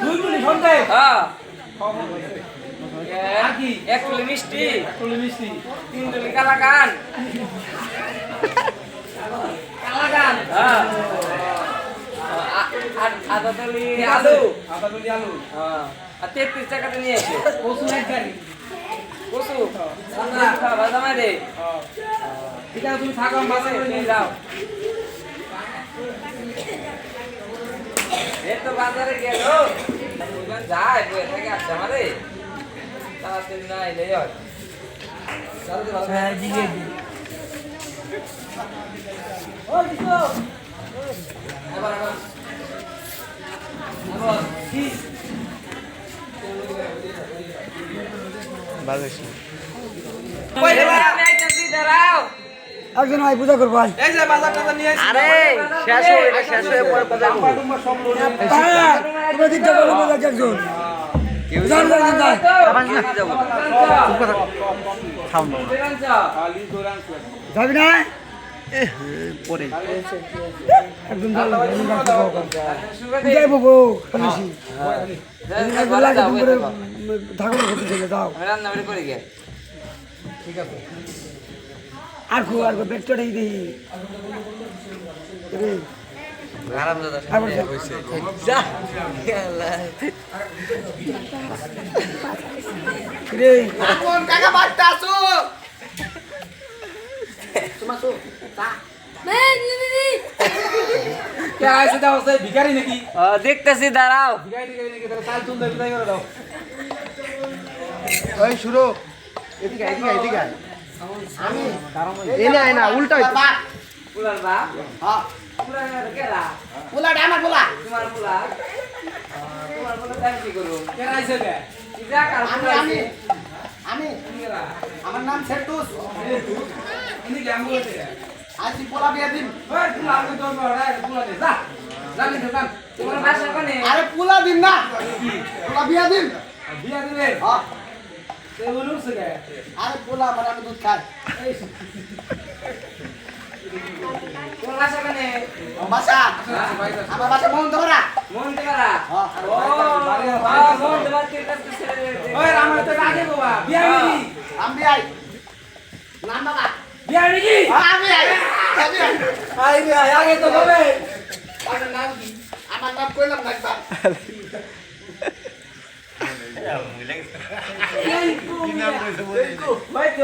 দুই টুলি সন্দেহ হ্যাঁ আর কি এক টুলি মিষ্টি টুলি মিষ্টি তিন টুলি কালাকান কালাগান হ্যাঁ আধা টুলি আলু আদা টুলি আলু হ্যাঁ আর 33 টাকাতে নিয়ে এসে কচু এক গাড়ি কসু ভাজা মারে ঠিক আছে তুমি থাকো আমি বাজার করে নিয়ে যাও এই তো বাজারে গেল ওখানে যায় বই থেকে আসছে আমারে তাড়াতাড়ি না এলে হয় হ্যাঁ দিকে দি ও দিছো আবার কি কই রে আমি আইতাছি দাঁড়াও একজন ভাই পূজা করবো ভাই এই যে বাজারটা নিয়ে আসি আরে শেষ হয়ে এটা শেষ হয়ে পরে পূজা করব টুম্বা সব লোড তুমি দিকটা বলো বলে একজন যান যান যান আবার কি যাব খাও না খালি দোরান যাবি না পরে একদম যাও যাইবো গো খালিছি ঠাকুর করতে চলে যাও রান্না বাড়ি করে গে ঠিক আছে আর গো পেটটা দিই আরাম দাদা আবার যা। হইছে যা রে কোন কাকা বাচ্চা আসো কে আইছে দাও সে ভিখারি নাকি দেখতেছি দাঁড়াও ভিখারি নাকি তাহলে চাল চুন দিয়ে বিদায় করে দাও ওই শুরু এদিকে এদিকে আমি এনে আয় না উল্টা পুলার বাপ হ্যাঁ পুলার কেরা পোলাটা আমার পোলা তোমার পুলা তোমার পুলা দাম কি করুম কে আইছে কে ইজা কার পুলা আমি আছে আমি কেরা আমার নাম সেটুস ইনি গ্যাম বলতে আজ পোলা বিয়া দিন ওই পুলা আমি তোর বড় পুলা দে যা জানি তো কাম তোমার ভাষা কোনে আরে পোলা দিন না পোলা বিয়া দিন বিয়া দিবে হ্যাঁ তে বলুস কে আরে পোলা মানে আমি দুধ খাই তোমার ভাষা কোনে বাসা আমার বাসা মন ধরা মন দেবারা হ্যাঁ ও মন দেবার কে কাছে ছেড়ে ওই আমার তো আগে বাবা বিয়া নাকি আমি আই নাম বাবা বিয়া নাকি আমি আই আই রে আগে তো হবে আমার নাম কি আমার নাম কইলাম না একবার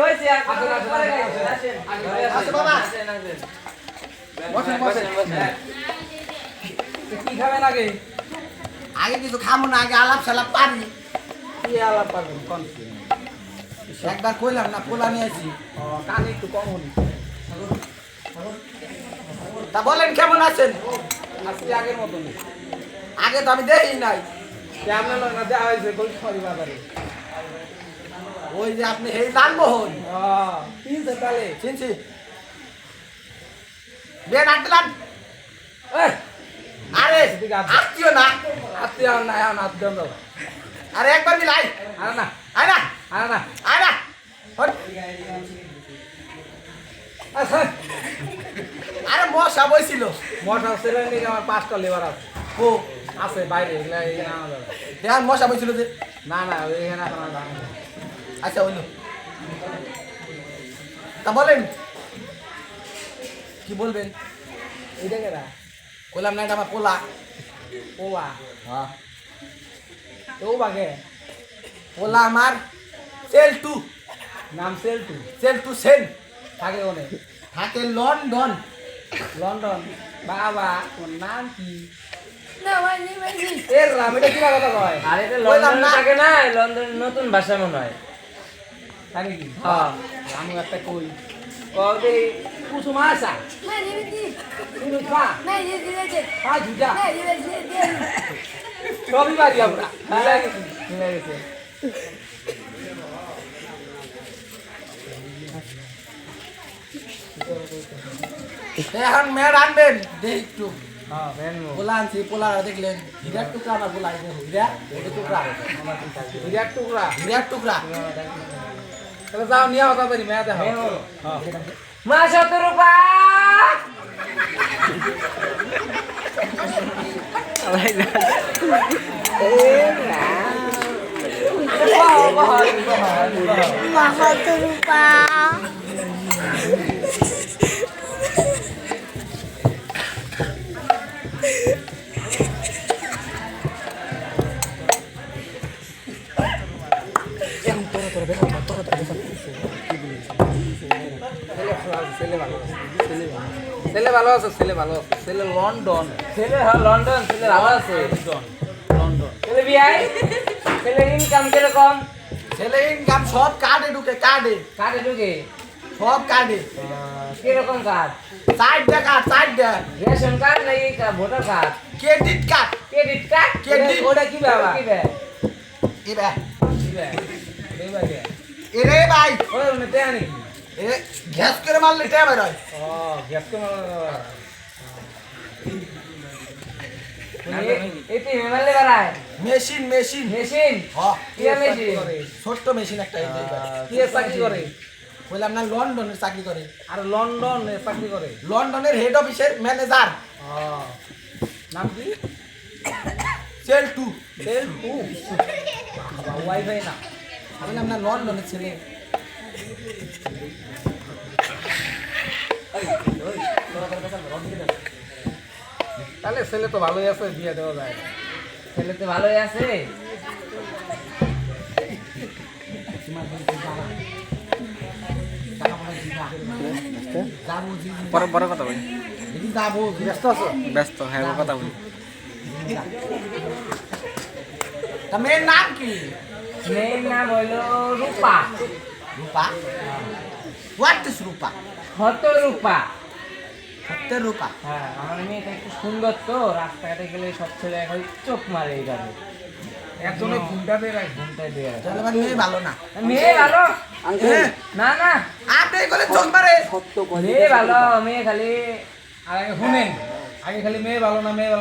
হয়েছে বসেন বসেন কি খাবেন আগে আগে কিছু খামো না আগে আলাপ সালাপ পারি কি আলাপ পারবেন কোন একবার কইলাম না পোলা নিয়ে আসি কানে একটু কম হলি তা বলেন কেমন আছেন আজকে আগের মতন আগে তো আমি দেখি নাই কেমন না দেওয়া হয়েছে গোলসরি বাজারে ওই যে আপনি এই লালমোহন তিনশো তালে চিনছি বেন আটলান আরে এদিকে আসো। আত্মীয় না আত্মীয় না এখন আত্মীয় দাও আরে একবার মিলাই আরে না আয় না আরে না আয় না হট। আচ্ছা আরে মশা বইছিল মশা সেলেন দিকে আমার 5টা লেবার আছে ও আছে বাইরে এগুলা এখানে আনা যাবে দেখান মশা বইছিল যে না না এখানে এখন আনা যাবে না। আচ্ছা হইলো তা বলেন কি বলবেন এইটা কেরা কইলাম না এটা আমার পোলা ওবা হ্যাঁ ও বাগে পোলা আমার সেল টু নাম সেলটু সেন থাকে অনেক থাকে লন্ডন লন্ডন বাবা ওর নাম কি না ভাই নি ভাই নি এর নাম এটা কি কথা কয় আরে এটা লন্ডনে থাকে না লন্ডন নতুন ভাষা মনে হয় থাকে কি হ্যাঁ আমি একটা কই কবে কুসুম আসা না নি নি তুমি খা না নি নি খা জুজা না নি নি সবই বাড়ি আমরা মিলে গেছে এখন মেয়ের আনবেন দেখ একটু হ্যাঁ ভেনমু পোলা আনছি পোলা দেখলেন হীরার টুকরা না পোলা হীরা এটা টুকরা বিরাট টুকরা হীরার টুকরা তাহলে যাও নিয়ে হতা পারি মেয়া দেখো মা 17 রূপা কত রূপা ছেলে ভালো আছে ছেলে ভালো আছে ছেলে লন্ডন ছেলে লন্ডন ছেলে ভালো আছে ছেলে বিয়াই ছেলে ইনকাম কিরকম ছেলে ইনকাম সব কার্ডে ঢুকে কার্ডে কার্ডে ঢুকে সব কার্ডে কিরকম কার্ড চারটা কার্ড চারটা রেশন কার্ড নাকি voter card credit card credit card Credit? ওটা কি বাবা কি বে এবার কি বে এই বাগে এরে ভাই ওই মতে আনি এ গ্যাস করে মারলে টেয়া বের হয় ও গ্যাপ কে এতে মেমালে বাড়ায় মেশিন মেশিন মেশিন হ্যাঁ কি মেশিন ছোট্ট মেশিন একটা এই যে কি চাকরি করে বললাম না লন্ডনের চাকরি করে আর লন্ডনে চাকরি করে লন্ডনের হেড অফিসের ম্যানেজার নাম কি সেল টু সেল টু ওয়াইফাই না বললাম না লন্ডনের ছেলে তাহলে ছেলে তো ভালোই আছে বিয়ে দেওয়া যায় ছেলে তো ভালোই আছে পরে পরে কথা বলি যাবো ব্যস্ত আছো ব্যস্ত হ্যাঁ কথা বলি তা মেয়ের নাম কি মেয়ের নাম হইলো রূপা রূপা হোয়াট ইজ রূপা হত রূপা সত্যের রূপা হ্যাঁ আমার মেয়েটা একটু সুন্দর তো রাস্তাঘাটে গেলে সব ছেলে এখন চোখ মারে এইভাবে একজনে ঘুমটা দিয়ে রাখ ঘুমটা দিয়ে রাখ তাহলে আমার মেয়ে ভালো না মেয়ে ভালো হ্যাঁ। না না আপনি বলে চোখ মারে মেয়ে ভালো মেয়ে খালি আগে শুনেন আগে খালি মেয়ে ভালো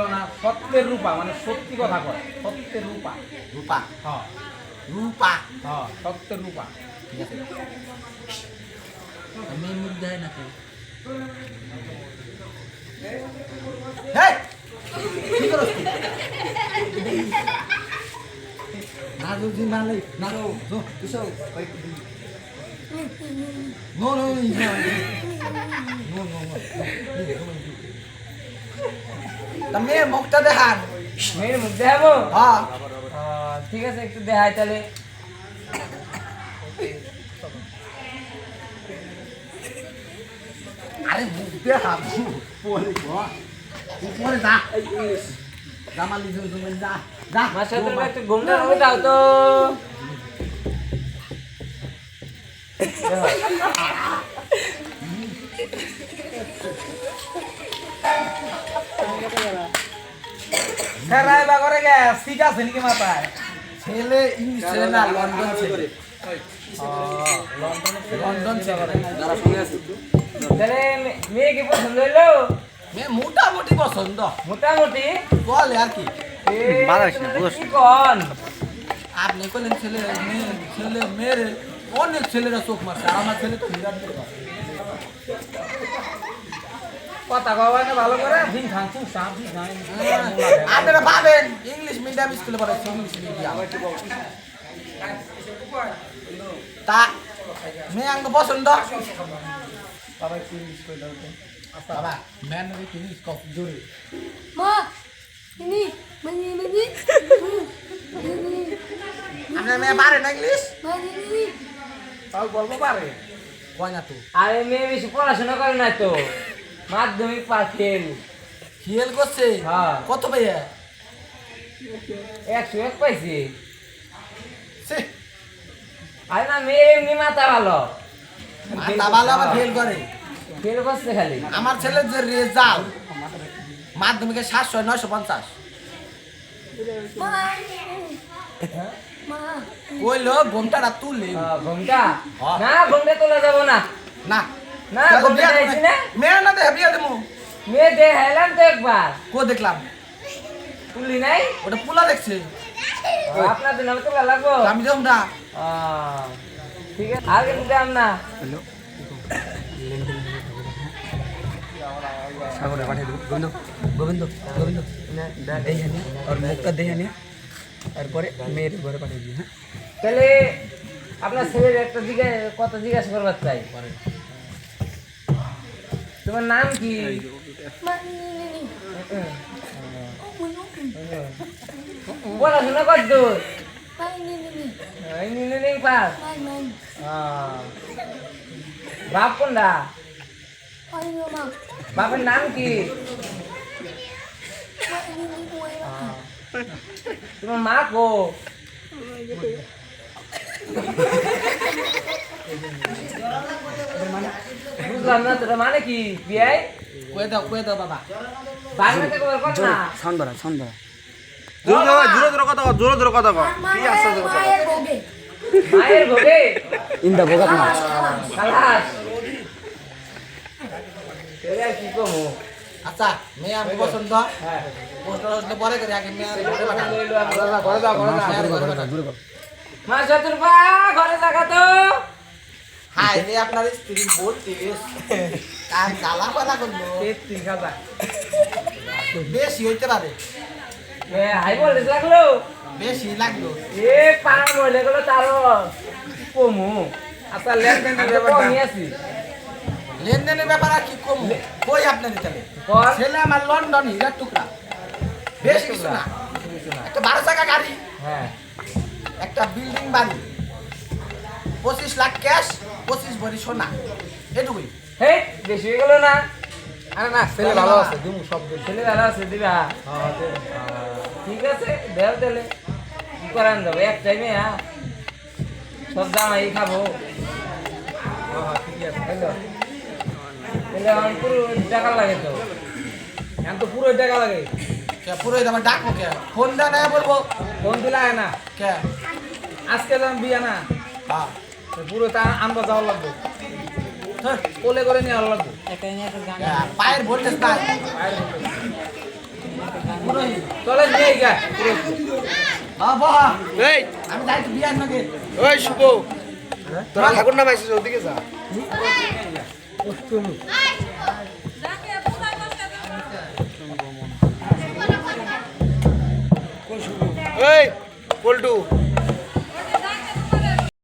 না সত্যের রূপা মানে সত্যি কথা কয় সত্যের রূপা রূপা হ্যাঁ রূপা হ্যাঁ সত্যের রূপা ঠিক আছে মেয়ে মুখ দেয় না হেই কি করছ তুই না দুদিন মারলে না তো কিসো নো নো নো তা মেয়ে মুখটা দেখান মেয়ের মুখ দেখাবো হ্যাঁ ঠিক আছে একটু দেখাই তাহলে আরে মুখ দেখাবো পরে পরে যা জামালি তুমি যা যা মাসে তুমি একটু ঘুমটা হবে দাও তো ফেরাই বা করে গে সিট আছে নাকি মাথায় ছেলে ইংলিশ ছেলে না লন্ডন ছেলে লন্ডন ছেলে তাহলে মেয়ে কি পছন্দ হইলো মেয়ে মোটামুটি পছন্দ মোটামুটি বলে আর কি বাজাস না, বুঝছ কি কন আপনি বললেন ছেলে মেয়ে ছেলে মেয়ের অনেক ছেলেরা চোখ মারছে আর আমার ছেলে তো বিরাট বড়। কথা কওয়া না ভালো করে দিন খাচ্ছি সাপ নাই আপনারা ভাবেন ইংলিশ মিডিয়াম স্কুলে পড়াচ্ছে ইংলিশ মিডিয়াম তা মেয়ে আঙ্গ পছন্দ সবাই ইংলিশ কই দাও তো বাবা ম্যান নাকি ইংলিশ কম জোরে মা ini mani mani আপনার মেয়ে পারে না ইংলিশ mani তাও বলবো পারে কয় না তো আরে মেয়ে বেশি পড়াশোনা করে না তো মাধ্যমিক পাস ফেল খেল করছে হ্যাঁ। কত ভাইয়া 101 পাইছি সে আরে না মেয়ে এমনি মাথা ভালো মাথা ভালো আবার ফেল করে ফেল করছে খালি আমার ছেলের যে রেজাল্ট মাধ্যমিকে 700-950 ma ma কইলো ঘন্টাটা তুলে ঘুমটা হ্যাঁ। না ঘুমটা তোলা যাব না না না তাহলে ঘুমটা বিয়া যাইছি না মেয়ে না দেখ বিয়া দেবো মেয়ে দেখাইলাম তো একবার কো দেখলাম তুলি নাই ওটা পোলা দেখছে আপনার দিন আমি তোলা লাগবো আমি দেখুন না ঠিক আছে আর কিন্তু দাম না সাগরে পাঠিয়ে দেবো গোবিন্দ গোবিন্দ গোবিন্দ দেখে নি ওর মুখটা দেখে নি তারপরে মেয়ের ঘরে পাঠিয়ে দিই হ্যাঁ তাহলে আপনার ছেলের একটা কথা জিজ্ঞাসা করবার চাই তোমার নাম কি পড়াশোনা কতদূর ইঞ্জিনিয়ারিং পাস বাপ কোনটা বাপের নাম কি তোমার মা কো বুঝলাম না তোর মানে কি বিয়াই কয়ে দাও বাবা বাংলাতে কবার কর না সন্ধ্যা সন্ধ্যা জোরে কথা কও কি আছে মায়ের ভোগে ইন্দা ভোগাত না খালাস এরা কি কমু আচ্ছা মেয়ে আমি পছন্দ হ্যাঁ পোস্টার পরে করে আগে মেয়ে ঘরে পাঠান ঘরে যাও জোরে কর মা চতুর্পা ঘরে থাকা তো হাই রে আপনার স্ত্রী বলতিস কার গালা পালা করলো 33,000 বেশি হইতে পারে হাই ভোল্টেজ লাগলো বেশি লাগলো এ পার মহিলা গুলো তারও কমু আচ্ছা লেনদেন কমই আছি লেনদেনের ব্যাপার আর কি কম কই আপনার তাহলে কর ছেলে আমার লন্ডন হীরার টুকরা বেশি কিছু না একটা 12 চাকা গাড়ি হ্যাঁ একটা বিল্ডিং বাড়ি 25 লাখ ক্যাশ 25 ভরি সোনা এটুকুই হে বেশি হয়ে গেল না আরে না ছেলে ভালো আছে দিমু সব দিন ছেলে ভালো আছে দিবা ঠিক আছে দেও তাহলে কি করান যাবে এক টাইমে হ্যাঁ সব জামাই খাবো ঠিক আছে হ্যালো তাহলে আমার পুরো টাকা লাগে তো এখন তো পুরো টাকা লাগে কে পুরো আমার ডাকবো কে ফোন দা না বলবো ফোন দিলা না কে আজকে যখন বিয়া না হ্যাঁ তো পুরো তা আনবা যাওয়া লাগবে ধর, কোলে করে নিয়ে আওয়া লাগবে পায়ের ভোল্টেজ নাই চলে নিয়ে গা পুরো হ্যাঁ বাহ এই আমি যাই তো বিয়ার নগে ওই শুভ তোরা ঠাকুর নাম আইছিস ওদিকে যা এই পল্টু